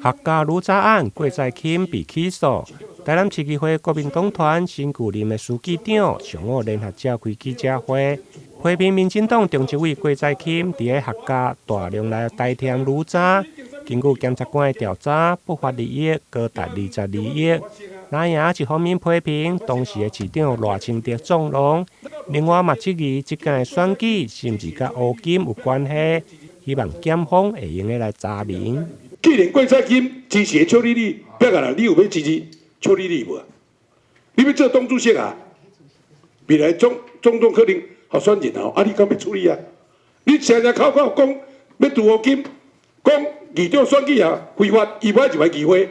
客家女查案郭在钦被起诉。台南市议会国民党团新旧任的书记长上午联合召开记者会，批评民进党中执委郭在钦伫个客家大量来代替女查。根据检察官的调查，不法利益高达22亿。那也一方面批评当时的市长赖清德纵容，另外嘛质疑这届的选举是毋是甲乌金有关系，希望检方会用的来查明。既然郭在钦支持邱丽丽，别个啦，你有要支持邱丽丽无？你要做党主席啊？未来总统可能候选人哦，啊，你敢要处理啊？你常常口讲要杜乌金，讲议长选举啊非法，伊歹就来议会。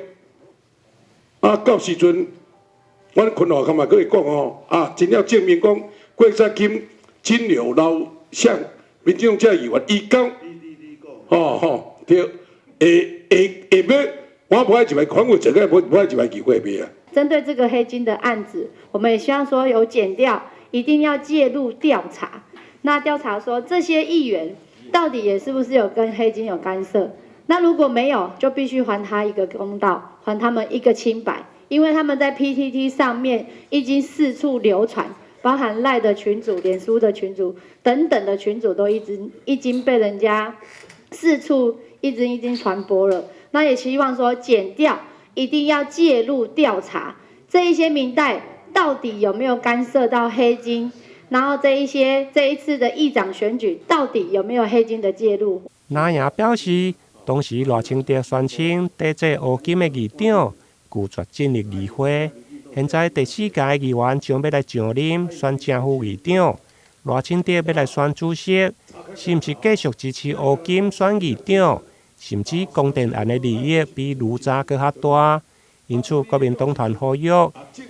啊，到时阵，阮困惑感觉佫会讲哦，啊，真要证明讲郭在钦侵略老向民进党这议员，伊讲，对，要我不爱就来款我这个，不爱就来议会边啊。针对这个黑金的案子，我们也希望说有检调一定要介入调查。那调查说这些议员到底也是不是有跟黑金有干涉？那如果没有，就必须还他一个公道，还他们一个清白，因为他们在 PTT 上面已经四处流传，包含赖的群组、脸书的群组等等的群组都已经被人家四处已经传播了。那也希望说检调一定要介入调查这一些民代到底有没有干涉到黑金，然后这一次的议长选举到底有没有黑金的介入。那也表示，当时赖清德宣称抵制乌金的议长拒绝进入议会，现在第4届议员将要来上任选正副议长，赖清德要来选主席，是毋是继续支持乌金选议长？甚至公电案的利益比女查更较大，因此国民党团呼吁，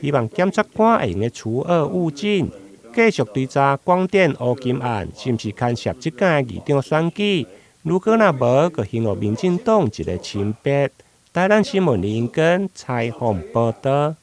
希望检察官会用除恶务尽，继续追查广电乌金案是毋是牵涉这届议长选举。如果若无，就陷入民进党一个清白。台南新闻林根采访报道。